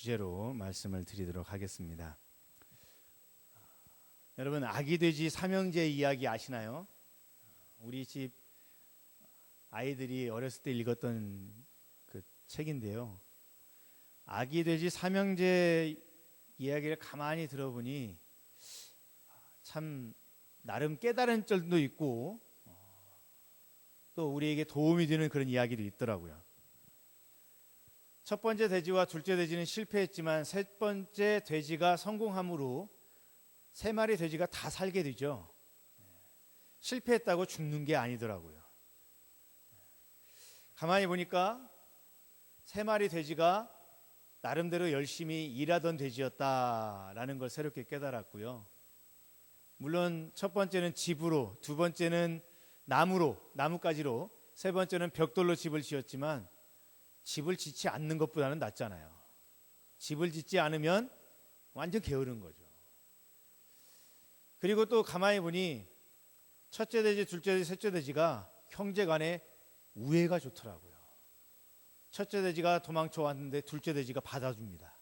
주제로 말씀을 드리도록 하겠습니다. 여러분, 아기 돼지 삼형제 이야기 아시나요? 우리 집 아이들이 어렸을 때 읽었던 그 책인데요. 아기 돼지 삼형제 이야기를 가만히 들어보니 참 나름 깨달은 점도 있고 또 우리에게 도움이 되는 그런 이야기도 있더라고요. 첫 번째 돼지와 둘째 돼지는 실패했지만 세 번째 돼지가 성공함으로 세 마리 돼지가 다 살게 되죠. 실패했다고 죽는 게 아니더라고요. 가만히 보니까 세 마리 돼지가 나름대로 열심히 일하던 돼지였다라는 걸 새롭게 깨달았고요. 물론 첫 번째는 집으로, 두 번째는 나무가지로, 세 번째는 벽돌로 집을 지었지만 집을 짓지 않는 것보다는 낫잖아요. 집을 짓지 않으면 완전 게으른 거죠. 그리고 또 가만히 보니 첫째 돼지, 둘째 돼지, 셋째 돼지가 형제 간에 우애가 좋더라고요. 첫째 돼지가 도망쳐 왔는데 둘째 돼지가 받아줍니다.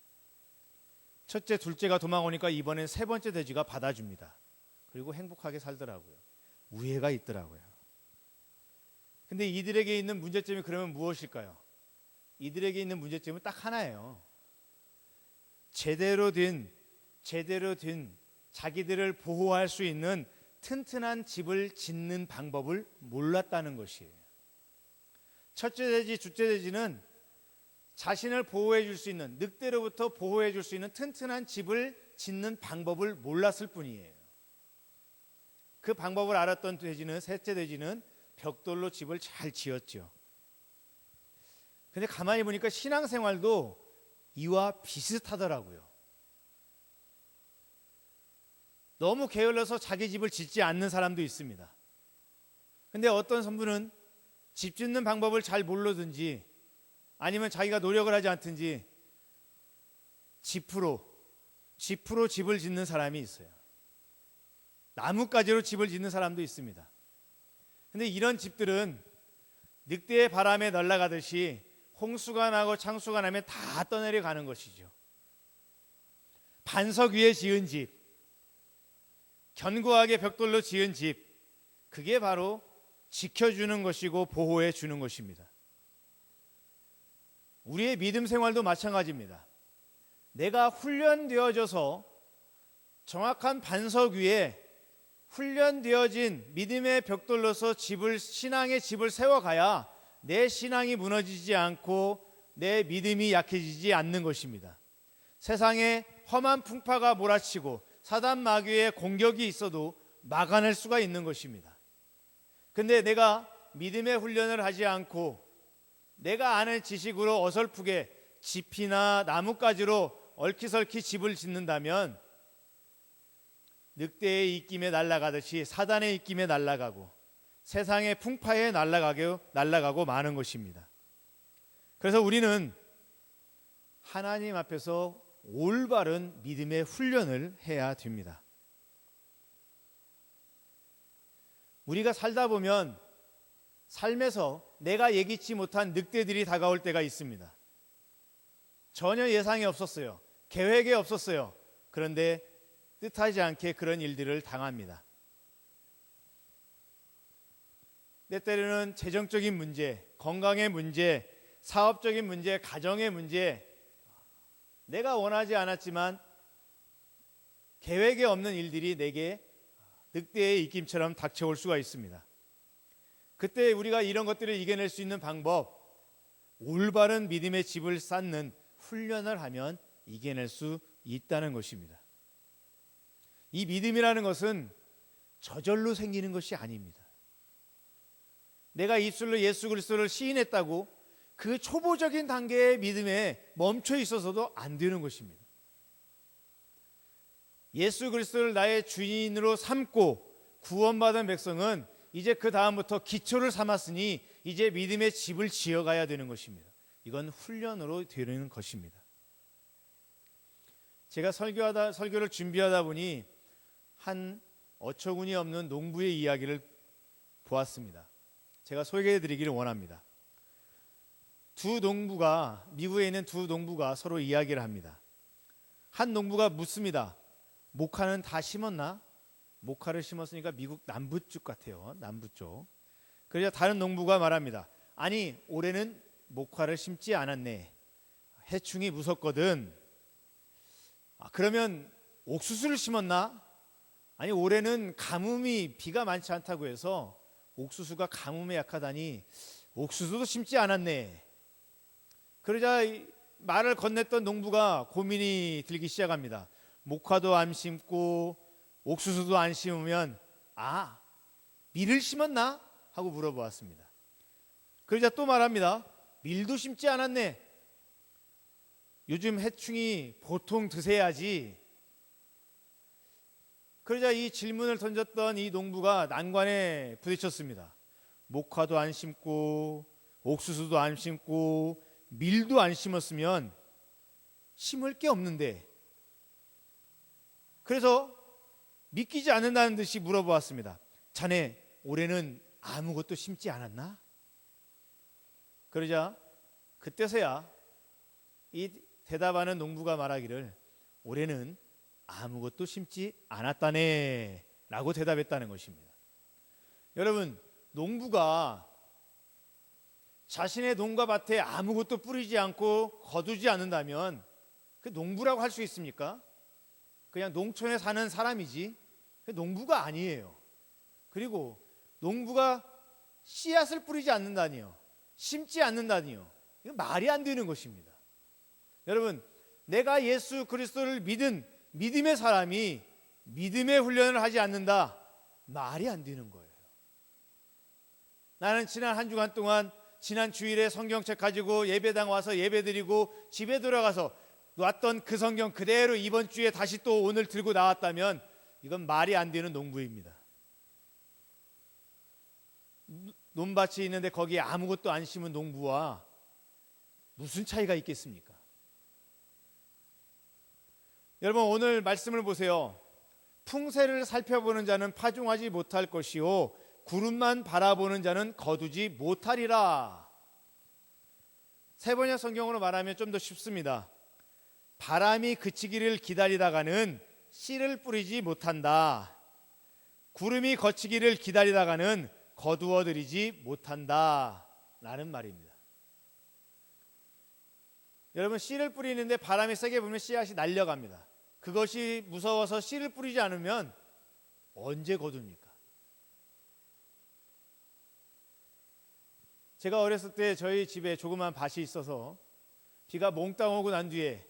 첫째, 둘째가 도망오니까 이번엔 세 번째 돼지가 받아줍니다. 그리고 행복하게 살더라고요. 우애가 있더라고요. 근데 이들에게 있는 문제점이 그러면 무엇일까요? 이들에게 있는 문제점은 딱 하나예요. 제대로 된 자기들을 보호할 수 있는 튼튼한 집을 짓는 방법을 몰랐다는 것이에요. 첫째 돼지, 둘째 돼지는 자신을 보호해 줄 수 있는, 늑대로부터 보호해 줄 수 있는 튼튼한 집을 짓는 방법을 몰랐을 뿐이에요. 그 방법을 알았던 돼지는, 셋째 돼지는 벽돌로 집을 잘 지었죠. 근데 가만히 보니까 신앙생활도 이와 비슷하더라고요. 너무 게을러서 자기 집을 짓지 않는 사람도 있습니다. 근데 어떤 분은 집 짓는 방법을 잘 모르든지 아니면 자기가 노력을 하지 않든지 지프로 집을 짓는 사람이 있어요. 나뭇가지로 집을 짓는 사람도 있습니다. 근데 이런 집들은 늑대의 바람에 날아가듯이 홍수가 나고 창수가 나면 다 떠내려가는 것이죠. 반석 위에 지은 집, 견고하게 벽돌로 지은 집, 그게 바로 지켜주는 것이고 보호해 주는 것입니다. 우리의 믿음 생활도 마찬가지입니다. 내가 훈련되어져서 정확한 반석 위에 훈련되어진 믿음의 벽돌로서 신앙의 집을 세워가야 내 신앙이 무너지지 않고 내 믿음이 약해지지 않는 것입니다. 세상에 험한 풍파가 몰아치고 사단 마귀의 공격이 있어도 막아낼 수가 있는 것입니다. 근데 내가 믿음의 훈련을 하지 않고 내가 아는 지식으로 어설프게 지피나 나뭇가지로 얽히설키 집을 짓는다면 늑대의 입김에 날아가듯이 사단의 입김에 날아가고 세상의 풍파에 날아가고 마는 것입니다. 그래서 우리는 하나님 앞에서 올바른 믿음의 훈련을 해야 됩니다. 우리가 살다 보면 삶에서 내가 예기치 못한 늑대들이 다가올 때가 있습니다. 전혀 예상이 없었어요. 계획이 없었어요. 그런데 뜻하지 않게 그런 일들을 당합니다. 때때로는 재정적인 문제, 건강의 문제, 사업적인 문제, 가정의 문제, 내가 원하지 않았지만 계획에 없는 일들이 내게 늑대의 입김처럼 닥쳐올 수가 있습니다. 그때 우리가 이런 것들을 이겨낼 수 있는 방법, 올바른 믿음의 집을 쌓는 훈련을 하면 이겨낼 수 있다는 것입니다. 이 믿음이라는 것은 저절로 생기는 것이 아닙니다. 내가 입술로 예수 그리스도를 시인했다고 그 초보적인 단계의 믿음에 멈춰 있어서도 안 되는 것입니다. 예수 그리스도를 나의 주인으로 삼고 구원받은 백성은 이제 그 다음부터 기초를 삼았으니 이제 믿음의 집을 지어가야 되는 것입니다. 이건 훈련으로 되는 것입니다. 제가 설교를 준비하다 보니 한 어처구니 없는 농부의 이야기를 보았습니다. 제가 소개해 드리기를 원합니다. 미국에 있는 두 농부가 서로 이야기를 합니다. 한 농부가 묻습니다. 모카는 다 심었나? 모카를 심었으니까 미국 남부 쪽 같아요. 남부 쪽. 그러자 다른 농부가 말합니다. 아니, 올해는 모카를 심지 않았네. 해충이 무섭거든. 그러면 옥수수를 심었나? 아니, 올해는 가뭄이 비가 많지 않다고 해서 옥수수가 가뭄에 약하다니 옥수수도 심지 않았네. 그러자 말을 건넸던 농부가 고민이 들기 시작합니다. 모카도 안 심고 옥수수도 안 심으면 밀을 심었나? 하고 물어보았습니다. 그러자 또 말합니다. 밀도 심지 않았네. 요즘 해충이 보통 드세야지. 그러자 이 질문을 던졌던 이 농부가 난관에 부딪혔습니다. 모카도 안 심고 옥수수도 안 심고 밀도 안 심었으면 심을 게 없는데. 그래서 믿기지 않는다는 듯이 물어보았습니다. 자네 올해는 아무것도 심지 않았나? 그러자 그때서야 이 대답하는 농부가 말하기를 올해는 아무것도 심지 않았다네 라고 대답했다는 것입니다. 여러분, 농부가 자신의 농가 밭에 아무것도 뿌리지 않고 거두지 않는다면 그 농부라고 할 수 있습니까? 그냥 농촌에 사는 사람이지 농부가 아니에요. 그리고 농부가 씨앗을 뿌리지 않는다니요, 심지 않는다니요, 이건 말이 안 되는 것입니다. 여러분, 내가 예수 그리스도를 믿은 믿음의 사람이 믿음의 훈련을 하지 않는다, 말이 안 되는 거예요. 나는 지난 한 주간 동안 지난 주일에 성경책 가지고 예배당 와서 예배드리고 집에 돌아가서 놨던 그 성경 그대로 이번 주에 다시 또 오늘 들고 나왔다면 이건 말이 안 되는 농부입니다. 논밭이 있는데 거기에 아무것도 안 심은 농부와 무슨 차이가 있겠습니까? 여러분, 오늘 말씀을 보세요. 풍세를 살펴보는 자는 파종하지 못할 것이요 구름만 바라보는 자는 거두지 못하리라. 세번역 성경으로 말하면 좀 더 쉽습니다. 바람이 그치기를 기다리다가는 씨를 뿌리지 못한다. 구름이 거치기를 기다리다가는 거두어들이지 못한다 라는 말입니다. 여러분, 씨를 뿌리는데 바람이 세게 불면 씨앗이 날려갑니다. 그것이 무서워서 씨를 뿌리지 않으면 언제 거둡니까? 제가 어렸을 때 저희 집에 조그만 밭이 있어서 비가 몽땅 오고 난 뒤에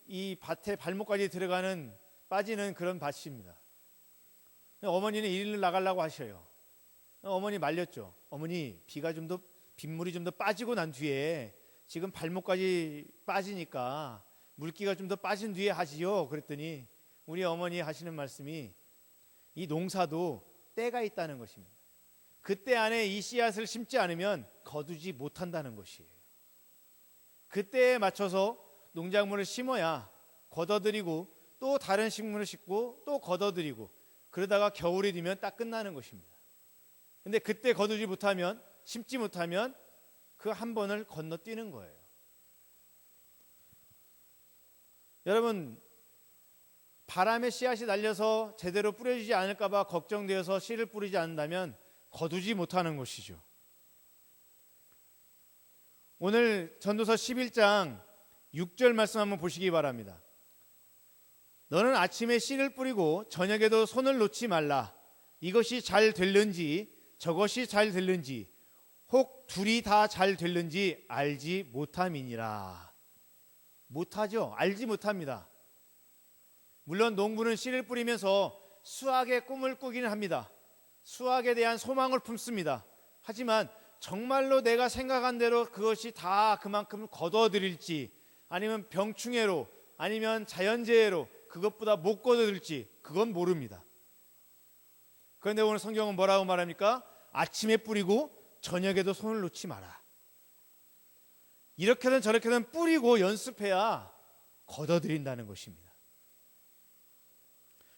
이 밭에 발목까지 들어가는 빠지는 그런 밭입니다. 어머니는 일을 나가려고 하셔요. 어머니 말렸죠. 어머니, 빗물이 좀 더 빠지고 난 뒤에 지금 발목까지 빠지니까 물기가 좀 더 빠진 뒤에 하시죠. 그랬더니 우리 어머니 하시는 말씀이 이 농사도 때가 있다는 것입니다. 그때 안에 이 씨앗을 심지 않으면 거두지 못한다는 것이에요. 그때에 맞춰서 농작물을 심어야 걷어들이고 또 다른 식물을 심고 또 걷어들이고 그러다가 겨울이 되면 딱 끝나는 것입니다. 근데 그때 거두지 못하면, 심지 못하면 그 한 번을 건너뛰는 거예요. 여러분, 바람에 씨앗이 날려서 제대로 뿌려지지 않을까 봐 걱정되어서 씨를 뿌리지 않는다면 거두지 못하는 것이죠. 오늘 전도서 11장 6절 말씀 한번 보시기 바랍니다. 너는 아침에 씨를 뿌리고 저녁에도 손을 놓지 말라. 이것이 잘 될는지 저것이 잘 될는지 혹 둘이 다 잘 될는지 알지 못함이니라. 못하죠. 알지 못합니다. 물론 농부는 씨를 뿌리면서 수확의 꿈을 꾸기는 합니다. 수확에 대한 소망을 품습니다. 하지만 정말로 내가 생각한 대로 그것이 다 그만큼 거둬들일지, 아니면 병충해로, 아니면 자연재해로 그것보다 못 거둬들일지 그건 모릅니다. 그런데 오늘 성경은 뭐라고 말합니까? 아침에 뿌리고 저녁에도 손을 놓지 마라. 이렇게든 저렇게든 뿌리고 연습해야 거둬들인다는 것입니다.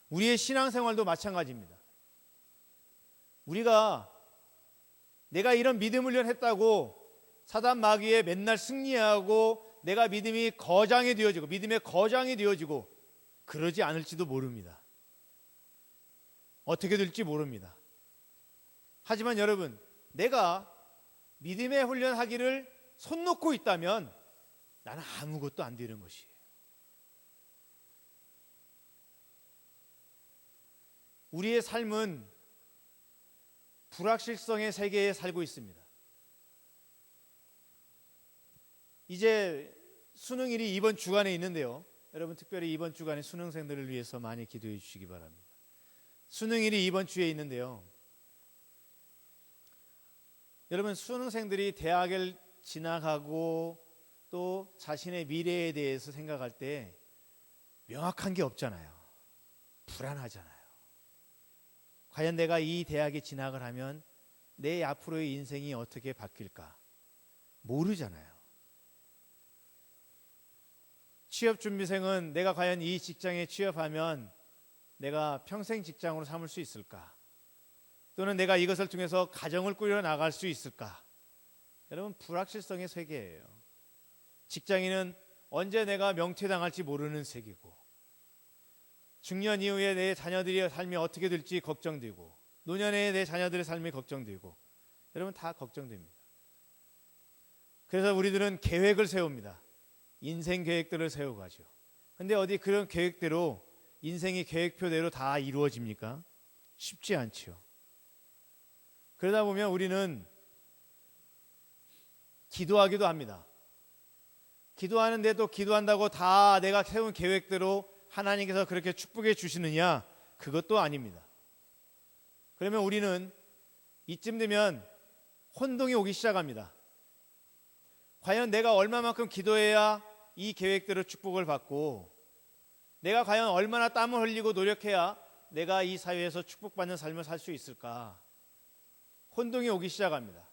우리의 신앙생활도 마찬가지입니다. 우리가 내가 이런 믿음 훈련했다고 사단 마귀에 맨날 승리하고 내가 믿음이 거장이 되어지고 믿음의 거장이 되어지고 그러지 않을지도 모릅니다. 어떻게 될지 모릅니다. 하지만 여러분, 내가 믿음의 훈련하기를 손 놓고 있다면 나는 아무것도 안 되는 것이에요. 우리의 삶은 불확실성의 세계에 살고 있습니다. 이제 수능일이 이번 주간에 있는데요. 여러분 특별히 이번 주간에 수능생들을 위해서 많이 기도해 주시기 바랍니다. 수능일이 이번 주에 있는데요. 여러분 수능생들이 대학을 진학하고 또 자신의 미래에 대해서 생각할 때 명확한 게 없잖아요. 불안하잖아요. 과연 내가 이 대학에 진학을 하면 내 앞으로의 인생이 어떻게 바뀔까? 모르잖아요. 취업준비생은 내가 과연 이 직장에 취업하면 내가 평생 직장으로 삼을 수 있을까? 또는 내가 이것을 통해서 가정을 꾸려 나갈 수 있을까? 여러분 불확실성의 세계예요. 직장인은 언제 내가 명퇴당할지 모르는 세계고, 중년 이후에 내 자녀들의 삶이 어떻게 될지 걱정되고, 노년에 내 자녀들의 삶이 걱정되고, 여러분 다 걱정됩니다. 그래서 우리들은 계획을 세웁니다. 인생 계획들을 세워가죠. 근데 어디 그런 계획대로 인생이 계획표대로 다 이루어집니까? 쉽지 않죠. 그러다 보면 우리는 기도하기도 합니다. 기도하는데도 기도한다고 다 내가 세운 계획대로 하나님께서 그렇게 축복해 주시느냐? 그것도 아닙니다. 그러면 우리는 이쯤 되면 혼동이 오기 시작합니다. 과연 내가 얼마만큼 기도해야 이 계획대로 축복을 받고, 내가 과연 얼마나 땀을 흘리고 노력해야 내가 이 사회에서 축복받는 삶을 살 수 있을까? 혼동이 오기 시작합니다.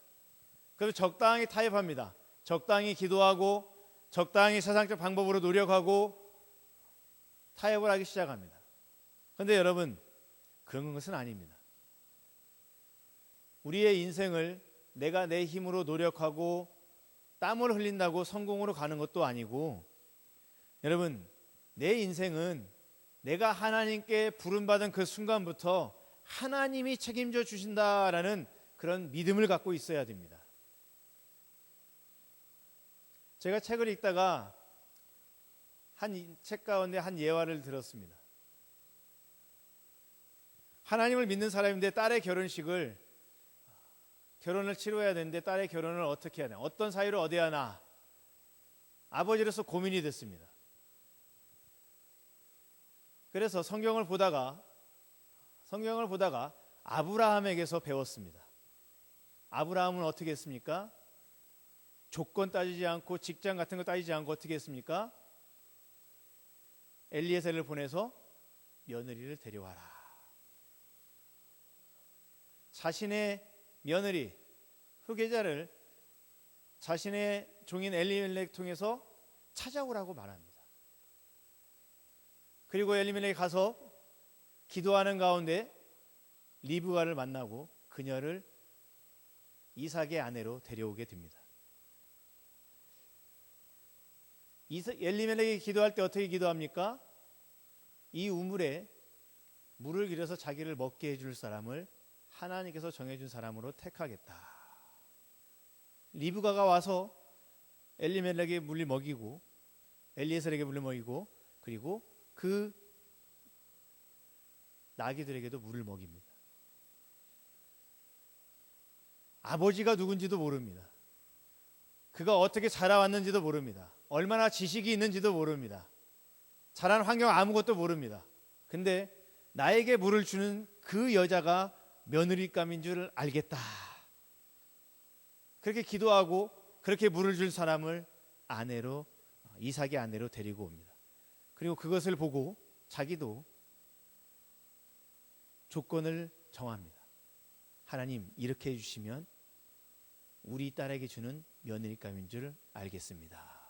그래서 적당히 타협합니다. 적당히 기도하고 적당히 세상적 방법으로 노력하고 타협을 하기 시작합니다. 그런데 여러분 그런 것은 아닙니다. 우리의 인생을 내가 내 힘으로 노력하고 땀을 흘린다고 성공으로 가는 것도 아니고, 여러분 내 인생은 내가 하나님께 부름받은 그 순간부터 하나님이 책임져 주신다라는 그런 믿음을 갖고 있어야 됩니다. 제가 책을 읽다가 한 책 가운데 한 예화를 들었습니다. 하나님을 믿는 사람인데 딸의 결혼을 치러야 되는데 딸의 결혼을 어떻게 하냐, 어떤 사유를 얻어야 하나, 아버지로서 고민이 됐습니다. 그래서 성경을 보다가 아브라함에게서 배웠습니다. 아브라함은 어떻게 했습니까? 조건 따지지 않고 직장 같은 거 따지지 않고 어떻게 했습니까? 엘리에셀을 보내서 며느리를 데려와라. 자신의 며느리 후계자를 자신의 종인 엘리멜렉 통해서 찾아오라고 말합니다. 그리고 엘리멜렉이 가서 기도하는 가운데 리브가를 만나고 그녀를 이삭의 아내로 데려오게 됩니다. 엘리멜렉이 기도할 때 어떻게 기도합니까? 이 우물에 물을 길어서 자기를 먹게 해줄 사람을 하나님께서 정해준 사람으로 택하겠다. 리브가가 와서 엘리멜렉에게 물을 먹이고 엘리에셀에게 물을 먹이고 그리고 그 나귀들에게도 물을 먹입니다. 아버지가 누군지도 모릅니다. 그가 어떻게 자라왔는지도 모릅니다. 얼마나 지식이 있는지도 모릅니다. 자란 환경 아무것도 모릅니다. 근데 나에게 물을 주는 그 여자가 며느리감인 줄 알겠다. 그렇게 기도하고 그렇게 물을 줄 사람을 아내로, 이삭의 아내로 데리고 옵니다. 그리고 그것을 보고 자기도 조건을 정합니다. 하나님, 이렇게 해주시면 우리 딸에게 주는 며느리감인 줄 알겠습니다.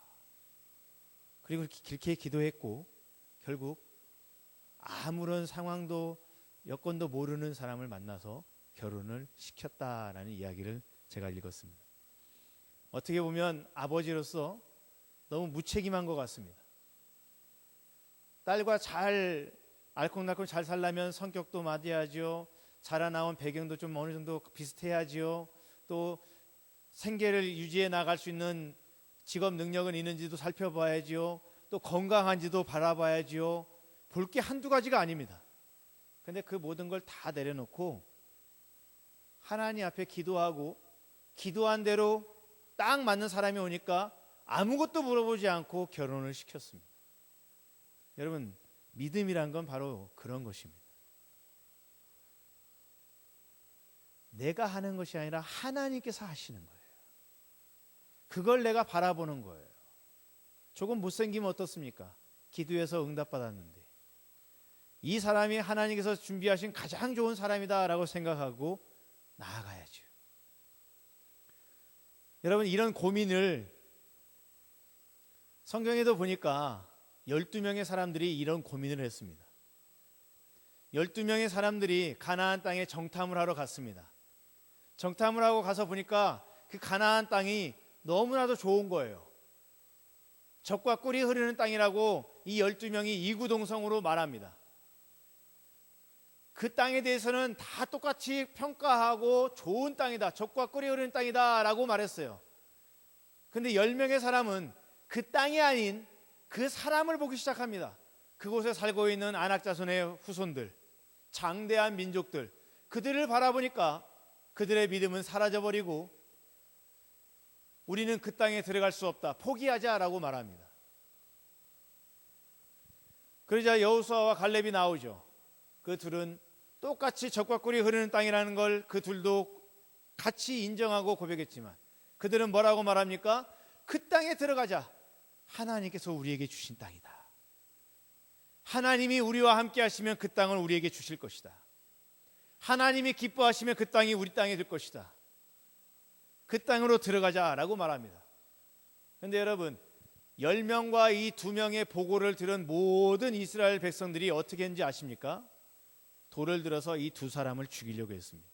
그리고 그렇게 기도했고 결국 아무런 상황도 여건도 모르는 사람을 만나서 결혼을 시켰다라는 이야기를 제가 읽었습니다. 어떻게 보면 아버지로서 너무 무책임한 것 같습니다. 딸과 잘 알콩달콩 잘 살려면 성격도 맞아야죠. 자라나온 배경도 좀 어느 정도 비슷해야죠. 또 생계를 유지해 나갈 수 있는 직업 능력은 있는지도 살펴봐야죠. 또 건강한지도 바라봐야죠. 볼 게 한두 가지가 아닙니다. 근데 그 모든 걸 다 내려놓고 하나님 앞에 기도하고 기도한 대로 딱 맞는 사람이 오니까 아무것도 물어보지 않고 결혼을 시켰습니다. 여러분, 믿음이란 건 바로 그런 것입니다. 내가 하는 것이 아니라 하나님께서 하시는 거예요. 그걸 내가 바라보는 거예요. 조금 못생기면 어떻습니까? 기도해서 응답받았는데 이 사람이 하나님께서 준비하신 가장 좋은 사람이다 라고 생각하고 나아가야죠. 여러분, 이런 고민을 성경에도 보니까 12명의 사람들이 이런 고민을 했습니다. 12명의 사람들이 가나안 땅에 정탐을 하러 갔습니다. 정탐을 하고 가서 보니까 그 가나안 땅이 너무나도 좋은 거예요. 젖과 꿀이 흐르는 땅이라고 이 12명이 이구동성으로 말합니다. 그 땅에 대해서는 다 똑같이 평가하고 좋은 땅이다, 젖과 꿀이 흐르는 땅이다 라고 말했어요. 근데 10명의 사람은 그 땅이 아닌 그 사람을 보기 시작합니다. 그곳에 살고 있는 안악자손의 후손들, 장대한 민족들, 그들을 바라보니까 그들의 믿음은 사라져버리고 우리는 그 땅에 들어갈 수 없다, 포기하자라고 말합니다. 그러자 여호수아와 갈렙이 나오죠. 그 둘은 똑같이 젖과 꿀이 흐르는 땅이라는 걸 그 둘도 같이 인정하고 고백했지만 그들은 뭐라고 말합니까? 그 땅에 들어가자. 하나님께서 우리에게 주신 땅이다. 하나님이 우리와 함께 하시면 그 땅을 우리에게 주실 것이다. 하나님이 기뻐하시면 그 땅이 우리 땅이 될 것이다. 그 땅으로 들어가자라고 말합니다. 그런데 여러분, 10명과 이 2명의 보고를 들은 모든 이스라엘 백성들이 어떻게 했는지 아십니까? 돌을 들어서 이 두 사람을 죽이려고 했습니다.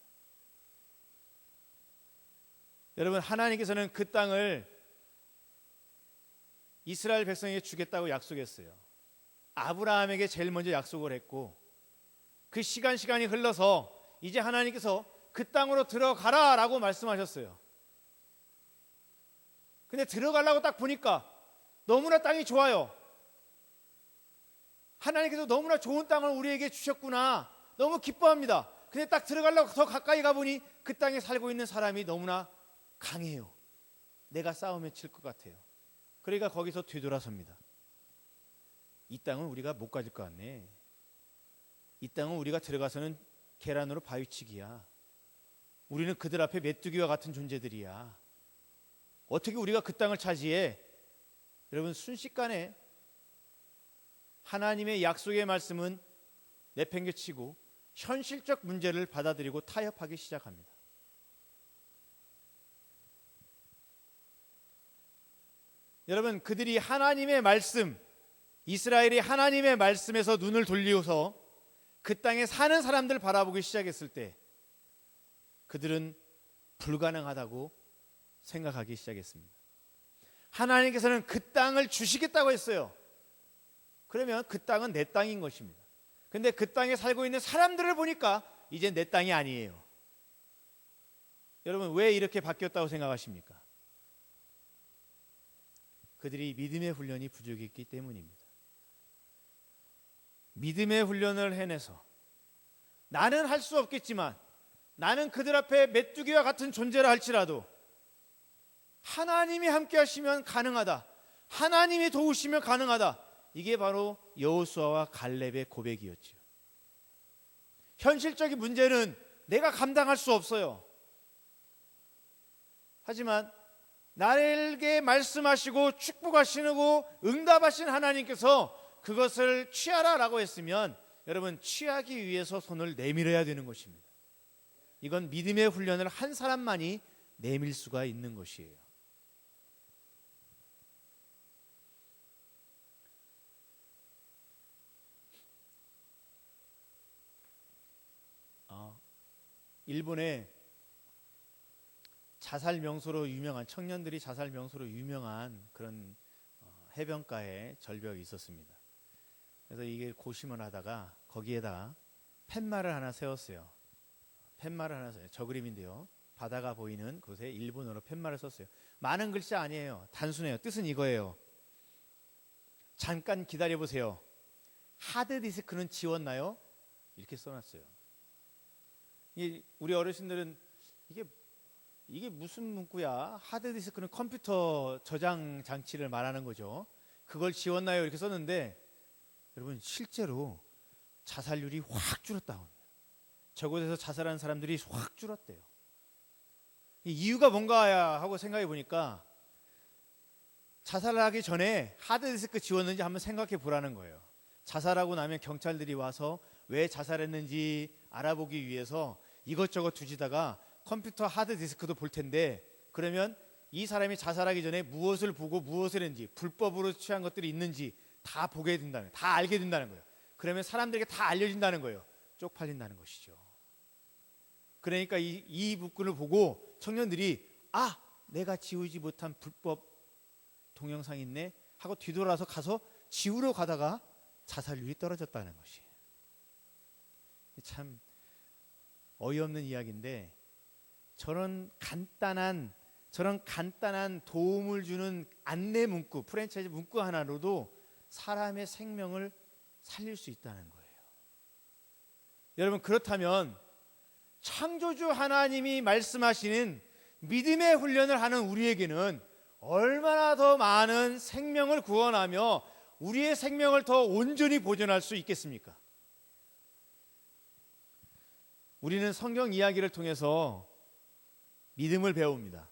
여러분, 하나님께서는 그 땅을 이스라엘 백성에게 주겠다고 약속했어요. 아브라함에게 제일 먼저 약속을 했고 그 시간이 흘러서 이제 하나님께서 그 땅으로 들어가라 라고 말씀하셨어요. 근데 들어가려고 딱 보니까 너무나 땅이 좋아요. 하나님께서 너무나 좋은 땅을 우리에게 주셨구나, 너무 기뻐합니다. 근데 딱 들어가려고 더 가까이 가보니 그 땅에 살고 있는 사람이 너무나 강해요. 내가 싸움에 칠 것 같아요. 그러니까 거기서 뒤돌아섭니다. 이 땅은 우리가 못 가질 것 같네. 이 땅은 우리가 들어가서는 계란으로 바위치기야. 우리는 그들 앞에 메뚜기와 같은 존재들이야. 어떻게 우리가 그 땅을 차지해? 여러분, 순식간에 하나님의 약속의 말씀은 내팽개치고 현실적 문제를 받아들이고 타협하기 시작합니다. 여러분, 그들이 하나님의 말씀, 이스라엘이 하나님의 말씀에서 눈을 돌리고서 그 땅에 사는 사람들 바라보기 시작했을 때 그들은 불가능하다고 생각하기 시작했습니다. 하나님께서는 그 땅을 주시겠다고 했어요. 그러면 그 땅은 내 땅인 것입니다. 근데 그 땅에 살고 있는 사람들을 보니까 이제 내 땅이 아니에요. 여러분, 왜 이렇게 바뀌었다고 생각하십니까? 그들이 믿음의 훈련이 부족했기 때문입니다. 믿음의 훈련을 해내서 나는 할 수 없겠지만, 나는 그들 앞에 메뚜기와 같은 존재라 할지라도 하나님이 함께 하시면 가능하다, 하나님이 도우시면 가능하다, 이게 바로 여호수아와 갈렙의 고백이었죠. 현실적인 문제는 내가 감당할 수 없어요. 하지만 나에게 말씀하시고 축복하시고 응답하신 하나님께서 그것을 취하라라고 했으면 여러분, 취하기 위해서 손을 내밀어야 되는 것입니다. 이건 믿음의 훈련을 한 사람만이 내밀 수가 있는 것이에요. 일본에 자살 명소로 유명한, 청년들이 자살 명소로 유명한 그런 해변가에 절벽이 있었습니다. 그래서 이게 고심을 하다가 거기에다가 팻말을 하나 세웠어요. 팻말을 하나 세워요. 저 그림인데요. 바다가 보이는 곳에 일본어로 팻말을 썼어요. 많은 글자 아니에요. 단순해요. 뜻은 이거예요. 잠깐 기다려보세요. 하드디스크는 지웠나요? 이렇게 써놨어요. 우리 어르신들은 이게 무슨 문구야? 하드디스크는 컴퓨터 저장 장치를 말하는 거죠. 그걸 지웠나요? 이렇게 썼는데 여러분 실제로 자살률이 확 줄었다고 합니다. 저곳에서 자살하는 사람들이 확 줄었대요. 이유가 뭔가 하고 생각해 보니까 자살을 하기 전에 하드디스크 지웠는지 한번 생각해 보라는 거예요. 자살하고 나면 경찰들이 와서 왜 자살했는지 알아보기 위해서 이것저것 뒤지다가 컴퓨터 하드디스크도 볼 텐데, 그러면 이 사람이 자살하기 전에 무엇을 보고 무엇을 했는지, 불법으로 취한 것들이 있는지 다 보게 된다는, 다 알게 된다는 거예요. 그러면 사람들에게 다 알려진다는 거예요. 쪽팔린다는 것이죠. 그러니까 이 문구를 보고 청년들이 내가 지우지 못한 불법 동영상이 있네 하고 뒤돌아서 가서 지우러 가다가 자살률이 떨어졌다는 것이에요. 참 어이없는 이야기인데 저런 간단한 도움을 주는 안내 문구, 프랜차이즈 문구 하나로도 사람의 생명을 살릴 수 있다는 거예요. 여러분, 그렇다면 창조주 하나님이 말씀하시는 믿음의 훈련을 하는 우리에게는 얼마나 더 많은 생명을 구원하며 우리의 생명을 더 온전히 보존할 수 있겠습니까? 우리는 성경 이야기를 통해서 믿음을 배웁니다.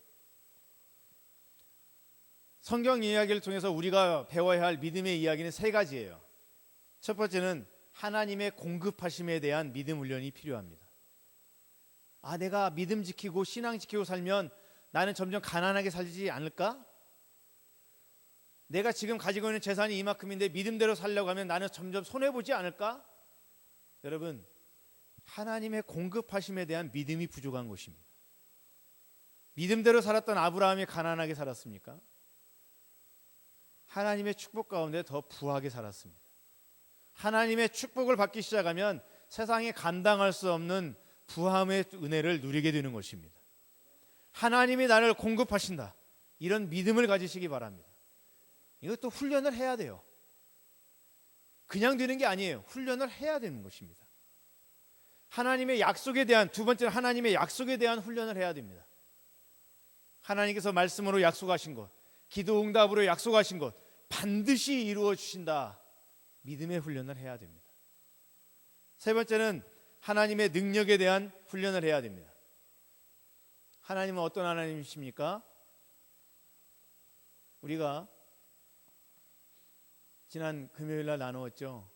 성경 이야기를 통해서 우리가 배워야 할 믿음의 이야기는 세 가지예요. 첫 번째는 하나님의 공급하심에 대한 믿음 훈련이 필요합니다. 내가 믿음 지키고 신앙 지키고 살면 나는 점점 가난하게 살지 않을까? 내가 지금 가지고 있는 재산이 이만큼인데 믿음대로 살려고 하면 나는 점점 손해보지 않을까? 여러분, 하나님의 공급하심에 대한 믿음이 부족한 것입니다. 믿음대로 살았던 아브라함이 가난하게 살았습니까? 하나님의 축복 가운데 더 부하게 살았습니다. 하나님의 축복을 받기 시작하면 세상에 감당할 수 없는 부함의 은혜를 누리게 되는 것입니다. 하나님이 나를 공급하신다, 이런 믿음을 가지시기 바랍니다. 이것도 훈련을 해야 돼요. 그냥 되는 게 아니에요. 훈련을 해야 되는 것입니다. 하나님의 약속에 대한, 두 번째는 하나님의 약속에 대한 훈련을 해야 됩니다. 하나님께서 말씀으로 약속하신 것, 기도 응답으로 약속하신 것 반드시 이루어 주신다, 믿음의 훈련을 해야 됩니다. 세 번째는 하나님의 능력에 대한 훈련을 해야 됩니다. 하나님은 어떤 하나님이십니까? 우리가 지난 금요일날 나누었죠.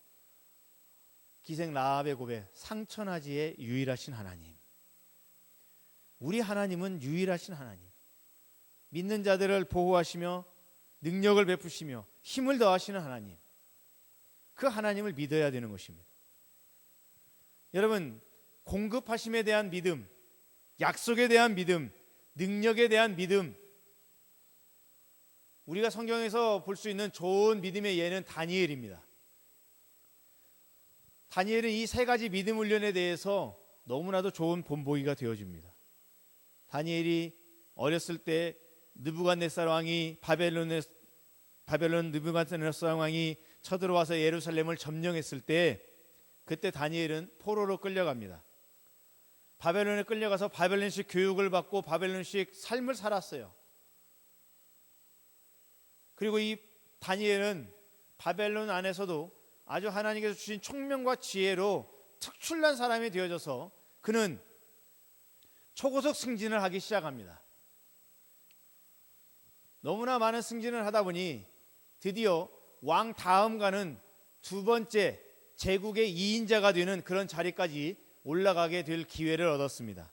기생 라합의 고백, 상천하지의 유일하신 하나님. 우리 하나님은 유일하신 하나님, 믿는 자들을 보호하시며 능력을 베푸시며 힘을 더하시는 하나님, 그 하나님을 믿어야 되는 것입니다. 여러분, 공급하심에 대한 믿음, 약속에 대한 믿음, 능력에 대한 믿음, 우리가 성경에서 볼 수 있는 좋은 믿음의 예는 다니엘입니다. 다니엘은 이 세 가지 믿음 훈련에 대해서 너무나도 좋은 본보기가 되어줍니다. 다니엘이 어렸을 때 느부갓네살 왕이 바벨론 느부갓네살 왕이 쳐들어와서 예루살렘을 점령했을 때, 그때 다니엘은 포로로 끌려갑니다. 바벨론에 끌려가서 바벨론식 교육을 받고 바벨론식 삶을 살았어요. 그리고 이 다니엘은 바벨론 안에서도 아주 하나님께서 주신 총명과 지혜로 특출난 사람이 되어져서 그는 초고속 승진을 하기 시작합니다. 너무나 많은 승진을 하다 보니 드디어 왕 다음 가는 두 번째 제국의 2인자가 되는 그런 자리까지 올라가게 될 기회를 얻었습니다.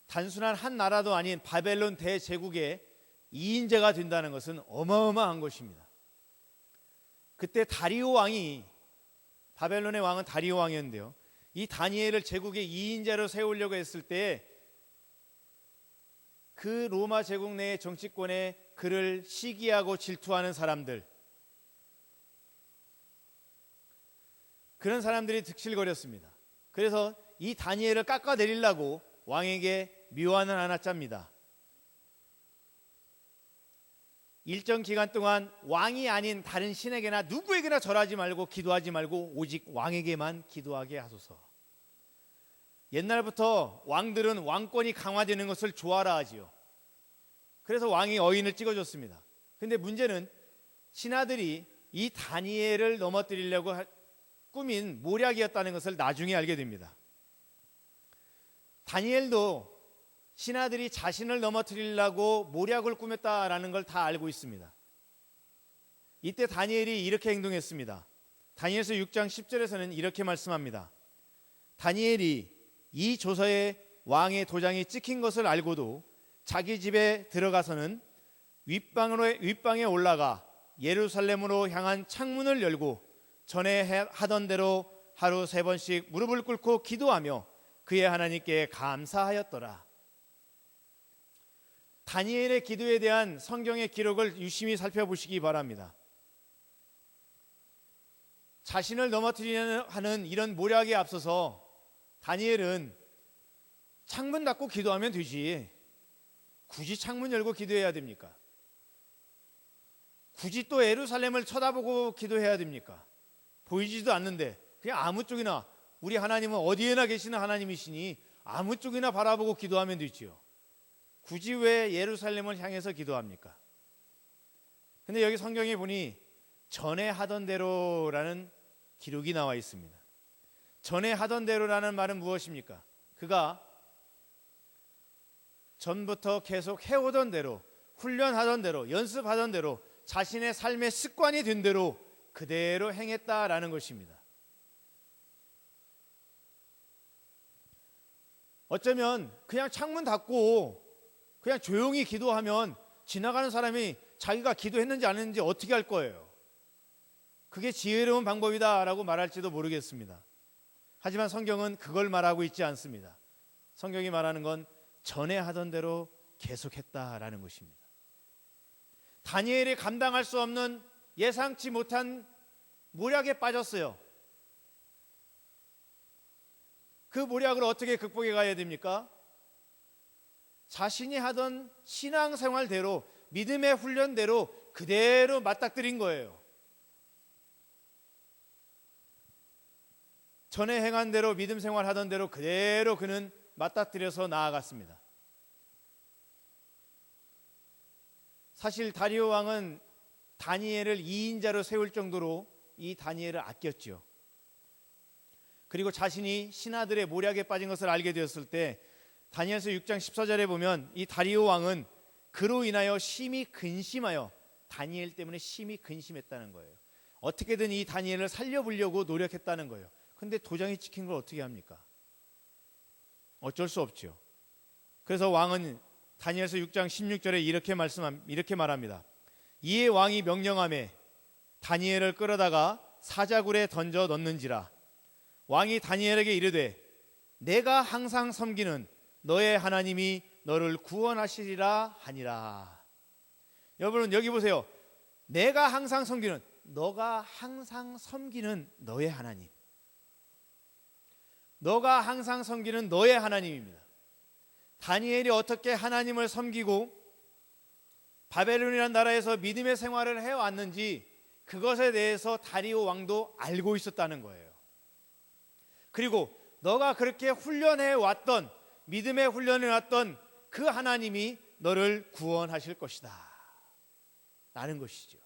단순한 한 나라도 아닌 바벨론 대제국의 2인자가 된다는 것은 어마어마한 것입니다. 그때 다리오 왕이, 바벨론의 왕은 다리오 왕이었는데요, 이 다니엘을 제국의 2인자로 세우려고 했을 때 그 로마 제국 내의 정치권에 그를 시기하고 질투하는 사람들, 그런 사람들이 득실거렸습니다. 그래서 이 다니엘을 깎아내리려고 왕에게 묘안을 하나 짭니다. 일정 기간 동안 왕이 아닌 다른 신에게나 누구에게나 절하지 말고 기도하지 말고 오직 왕에게만 기도하게 하소서. 옛날부터 왕들은 왕권이 강화되는 것을 좋아라 하지요. 그래서 왕이 어인을 찍어줬습니다. 근데 문제는 신하들이 이 다니엘을 넘어뜨리려고 꾸민 모략이었다는 것을 나중에 알게 됩니다. 다니엘도 신하들이 자신을 넘어뜨리려고 모략을 꾸몄다라는 걸 다 알고 있습니다. 이때 다니엘이 이렇게 행동했습니다. 다니엘서 6장 10절에서는 이렇게 말씀합니다. 다니엘이 이 조서에 왕의 도장이 찍힌 것을 알고도 자기 집에 들어가서는 윗방에 올라가 예루살렘으로 향한 창문을 열고 전에 하던 대로 하루 3번씩 무릎을 꿇고 기도하며 그의 하나님께 감사하였더라. 다니엘의 기도에 대한 성경의 기록을 유심히 살펴보시기 바랍니다. 자신을 넘어뜨리려는 하는 이런 모략에 앞서서 다니엘은 창문 닫고 기도하면 되지, 굳이 창문 열고 기도해야 됩니까? 굳이 또 예루살렘을 쳐다보고 기도해야 됩니까? 보이지도 않는데 그냥 아무 쪽이나, 우리 하나님은 어디에나 계시는 하나님이시니 아무 쪽이나 바라보고 기도하면 되지요. 굳이 왜 예루살렘을 향해서 기도합니까? 근데 여기 성경에 보니 전에 하던 대로라는 기록이 나와 있습니다. 전에 하던 대로라는 말은 무엇입니까? 그가 전부터 계속 해오던 대로, 훈련하던 대로, 연습하던 대로, 자신의 삶의 습관이 된 대로 그대로 행했다라는 것입니다. 어쩌면 그냥 창문 닫고 그냥 조용히 기도하면 지나가는 사람이 자기가 기도했는지 안 했는지 어떻게 할 거예요? 그게 지혜로운 방법이다라고 말할지도 모르겠습니다. 하지만 성경은 그걸 말하고 있지 않습니다. 성경이 말하는 건 전에 하던 대로 계속했다라는 것입니다. 다니엘이 감당할 수 없는 예상치 못한 모략에 빠졌어요. 그 모략을 어떻게 극복해 가야 됩니까? 자신이 하던 신앙생활대로, 믿음의 훈련대로 그대로 맞닥뜨린 거예요. 전에 행한 대로, 믿음 생활하던 대로 그대로 그는 맞닥뜨려서 나아갔습니다. 사실 다리오 왕은 다니엘을 2인자로 세울 정도로 이 다니엘을 아꼈죠. 그리고 자신이 신하들의 모략에 빠진 것을 알게 되었을 때 다니엘서 6장 14절에 보면 이 다리오 왕은 그로 인하여 심히 근심하여, 다니엘 때문에 심히 근심했다는 거예요. 어떻게든 이 다니엘을 살려보려고 노력했다는 거예요. 근데 도장이 찍힌 걸 어떻게 합니까? 어쩔 수 없죠. 그래서 왕은 다니엘서 6장 16절에 이렇게 말합니다. 이에 왕이 명령하매 다니엘을 끌어다가 사자굴에 던져 넣는지라. 왕이 다니엘에게 이르되 내가 항상 섬기는 너의 하나님이 너를 구원하시리라 하니라. 여러분 여기 보세요. 내가 항상 섬기는, 너가 항상 섬기는 너의 하나님, 너가 항상 섬기는 너의 하나님입니다. 다니엘이 어떻게 하나님을 섬기고 바벨론이라는 나라에서 믿음의 생활을 해왔는지 그것에 대해서 다리오 왕도 알고 있었다는 거예요. 그리고 너가 그렇게 훈련해 왔던, 믿음의 훈련해 왔던 그 하나님이 너를 구원하실 것이다 라는 것이죠.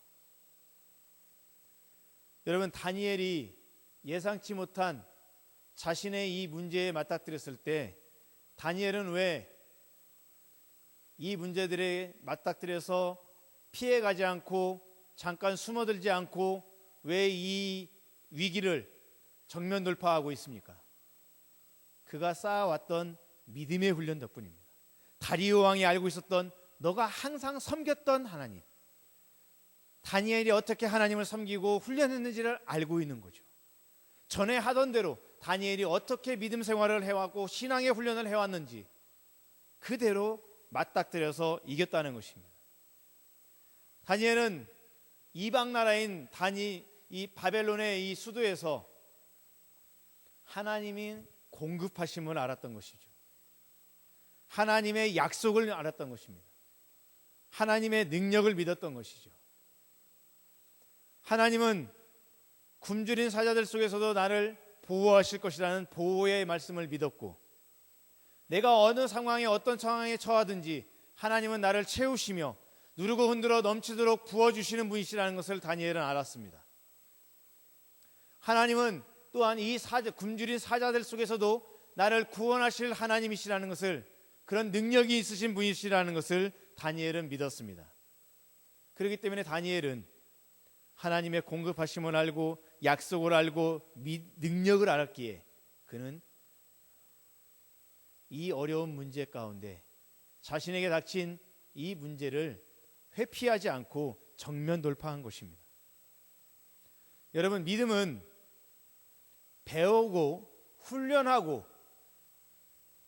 여러분, 다니엘이 예상치 못한 자신의 이 문제에 맞닥뜨렸을 때 다니엘은 왜 이 문제들에 맞닥뜨려서 피해가지 않고 잠깐 숨어들지 않고 왜 이 위기를 정면 돌파하고 있습니까? 그가 쌓아왔던 믿음의 훈련 덕분입니다. 다리오 왕이 알고 있었던 너가 항상 섬겼던 하나님, 다니엘이 어떻게 하나님을 섬기고 훈련했는지를 알고 있는 거죠. 전에 하던 대로 다니엘이 어떻게 믿음 생활을 해왔고 신앙의 훈련을 해왔는지 그대로 맞닥뜨려서 이겼다는 것입니다. 다니엘은 이방 나라인 이 바벨론의 이 수도에서 하나님이 공급하심을 알았던 것이죠. 하나님의 약속을 알았던 것입니다. 하나님의 능력을 믿었던 것이죠. 하나님은 굶주린 사자들 속에서도 나를 보호하실 것이라는 보호의 말씀을 믿었고, 내가 어느 상황에 어떤 상황에 처하든지 하나님은 나를 채우시며 누르고 흔들어 넘치도록 부어주시는 분이시라는 것을 다니엘은 알았습니다. 하나님은 또한 이 굶주린 사자들 속에서도 나를 구원하실 하나님이시라는 것을, 그런 능력이 있으신 분이시라는 것을 다니엘은 믿었습니다. 그렇기 때문에 다니엘은 하나님의 공급하심을 알고 약속을 알고 능력을 알았기에 그는 이 어려운 문제 가운데 자신에게 닥친 이 문제를 회피하지 않고 정면 돌파한 것입니다. 여러분, 믿음은 배우고 훈련하고,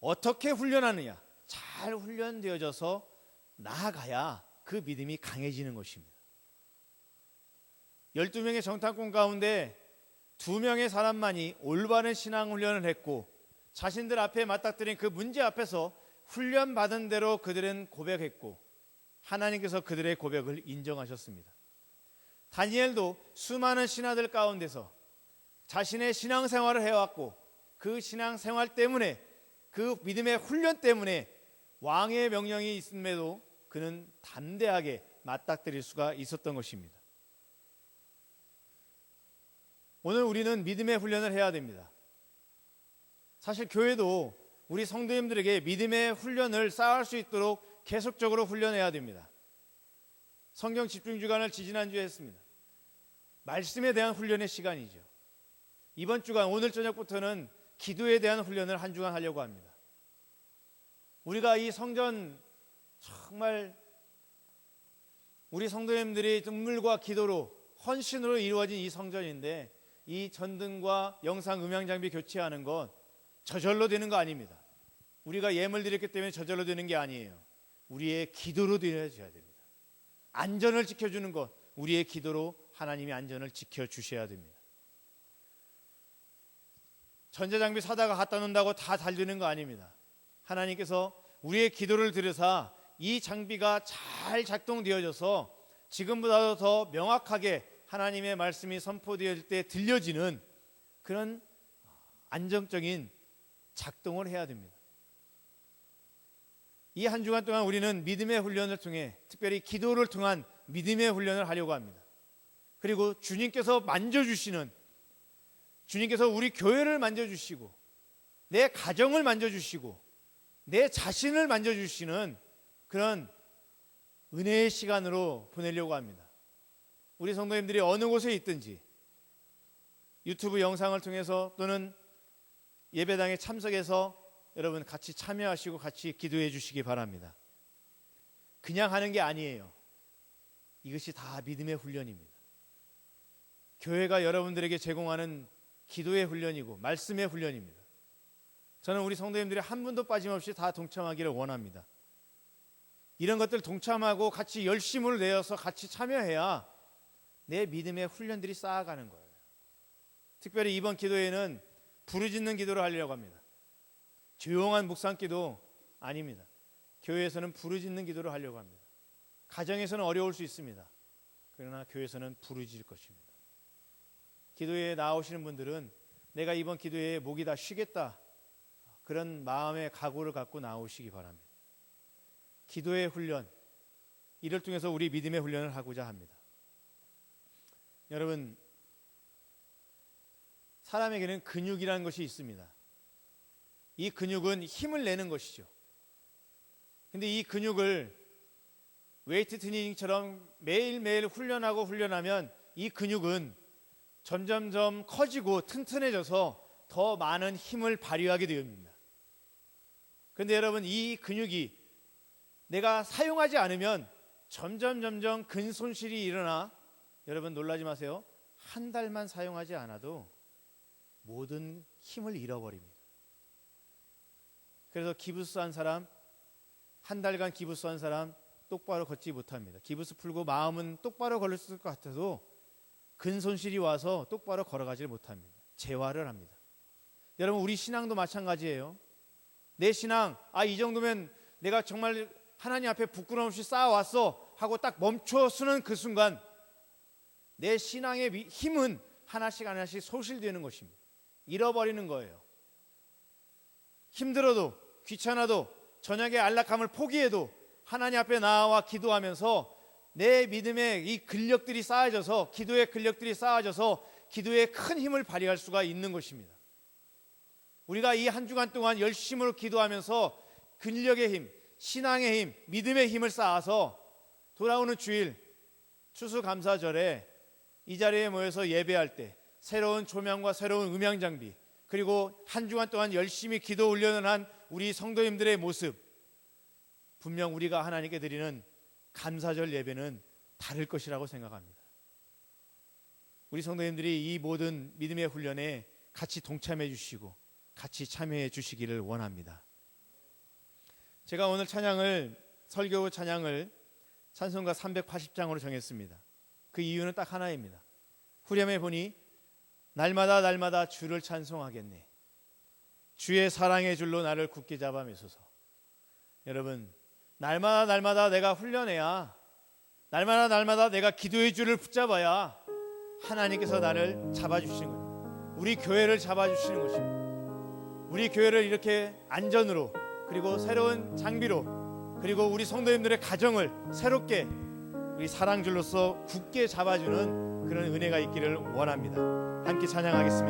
어떻게 훈련하느냐, 잘 훈련되어져서 나아가야 그 믿음이 강해지는 것입니다. 12명의 정탐꾼 가운데 2명의 사람만이 올바른 신앙 훈련을 했고, 자신들 앞에 맞닥뜨린 그 문제 앞에서 훈련받은 대로 그들은 고백했고, 하나님께서 그들의 고백을 인정하셨습니다. 다니엘도 수많은 신하들 가운데서 자신의 신앙생활을 해왔고, 그 신앙생활 때문에, 그 믿음의 훈련 때문에 왕의 명령이 있음에도 그는 담대하게 맞닥뜨릴 수가 있었던 것입니다. 오늘 우리는 믿음의 훈련을 해야 됩니다. 사실 교회도 우리 성도님들에게 믿음의 훈련을 쌓을 수 있도록 계속적으로 훈련해야 됩니다. 성경 집중 주간을 지지난주에 했습니다. 말씀에 대한 훈련의 시간이죠. 이번 주간 오늘 저녁부터는 기도에 대한 훈련을 한 주간 하려고 합니다. 우리가 이 성전, 정말 우리 성도님들이 눈물과 기도로 헌신으로 이루어진 이 성전인데, 이 전등과 영상 음향 장비 교체하는 건 저절로 되는 거 아닙니다. 우리가 예물 드렸기 때문에 저절로 되는 게 아니에요. 우리의 기도로 되어져야 됩니다. 안전을 지켜주는 것, 우리의 기도로 하나님이 안전을 지켜주셔야 됩니다. 전자장비 사다가 갖다 놓는다고 다 잘 되는 거 아닙니다. 하나님께서 우리의 기도를 들으사 이 장비가 잘 작동되어져서 지금보다도 더 명확하게 하나님의 말씀이 선포되어질 때 들려지는 그런 안정적인 작동을 해야 됩니다. 이 한 주간 동안 우리는 믿음의 훈련을 통해, 특별히 기도를 통한 믿음의 훈련을 하려고 합니다. 그리고 주님께서 만져주시는, 주님께서 우리 교회를 만져주시고 내 가정을 만져주시고 내 자신을 만져주시는 그런 은혜의 시간으로 보내려고 합니다. 우리 성도님들이 어느 곳에 있든지 유튜브 영상을 통해서 또는 예배당에 참석해서 여러분 같이 참여하시고 같이 기도해 주시기 바랍니다. 그냥 하는 게 아니에요. 이것이 다 믿음의 훈련입니다. 교회가 여러분들에게 제공하는 기도의 훈련이고 말씀의 훈련입니다. 저는 우리 성도님들이 한 분도 빠짐없이 다 동참하기를 원합니다. 이런 것들 동참하고 같이 열심을 내어서 같이 참여해야 내 믿음의 훈련들이 쌓아가는 거예요. 특별히 이번 기도회는 부르짖는 기도를 하려고 합니다. 조용한 묵상기도 아닙니다. 교회에서는 부르짖는 기도를 하려고 합니다. 가정에서는 어려울 수 있습니다. 그러나 교회에서는 부르짖을 것입니다. 기도회에 나오시는 분들은 내가 이번 기도회에 목이 다 쉬겠다, 그런 마음의 각오를 갖고 나오시기 바랍니다. 기도의 훈련, 이를 통해서 우리 믿음의 훈련을 하고자 합니다. 여러분, 사람에게는 근육이라는 것이 있습니다. 이 근육은 힘을 내는 것이죠. 근데 이 근육을 웨이트 트레이닝처럼 매일매일 훈련하면 이 근육은 점점점 커지고 튼튼해져서 더 많은 힘을 발휘하게 됩니다. 그런데 여러분, 이 근육이 내가 사용하지 않으면 점점 근손실이 일어나, 여러분 놀라지 마세요. 한 달만 사용하지 않아도 모든 힘을 잃어버립니다. 그래서 기부스 한 사람 한 달간 기부스 한 사람 똑바로 걷지 못합니다. 기부스 풀고 마음은 똑바로 걸었을 것 같아도 근손실이 와서 똑바로 걸어가지 못합니다. 재활을 합니다. 여러분, 우리 신앙도 마찬가지예요. 내 신앙, 이 정도면 내가 정말 하나님 앞에 부끄러움 없이 쌓아왔어 하고 딱 멈춰서는 그 순간 내 신앙의 힘은 하나씩 하나씩 소실되는 것입니다. 잃어버리는 거예요. 힘들어도, 귀찮아도, 저녁에 안락함을 포기해도 하나님 앞에 나와 기도하면서 내 믿음의 이 근력들이 쌓아져서, 기도의 근력들이 쌓아져서 기도에 큰 힘을 발휘할 수가 있는 것입니다. 우리가 이 한 주간 동안 열심으로 기도하면서 근력의 힘, 신앙의 힘, 믿음의 힘을 쌓아서 돌아오는 주일 추수감사절에 이 자리에 모여서 예배할 때 새로운 조명과 새로운 음향 장비, 그리고 한 주간 동안 열심히 기도 훈련을 한 우리 성도님들의 모습, 분명 우리가 하나님께 드리는 감사절 예배는 다를 것이라고 생각합니다. 우리 성도님들이 이 모든 믿음의 훈련에 같이 동참해 주시고 같이 참여해 주시기를 원합니다. 제가 오늘 설교 찬양을 찬송가 380장으로 정했습니다. 그 이유는 딱 하나입니다. 후렴에 보니 날마다 날마다 주를 찬송하겠네. 주의 사랑의 줄로 나를 굳게 잡아 매소서. 여러분, 날마다 날마다 내가 훈련해야, 날마다 날마다 내가 기도의 줄을 붙잡아야 하나님께서 나를 잡아주시는 거예요. 우리 교회를 잡아주시는 것입니다. 우리 교회를 이렇게 안전으로, 그리고 새로운 장비로, 그리고 우리 성도님들의 가정을 새롭게 우리 사랑줄로서 굳게 잡아주는 그런 은혜가 있기를 원합니다. 함께 찬양하겠습니다.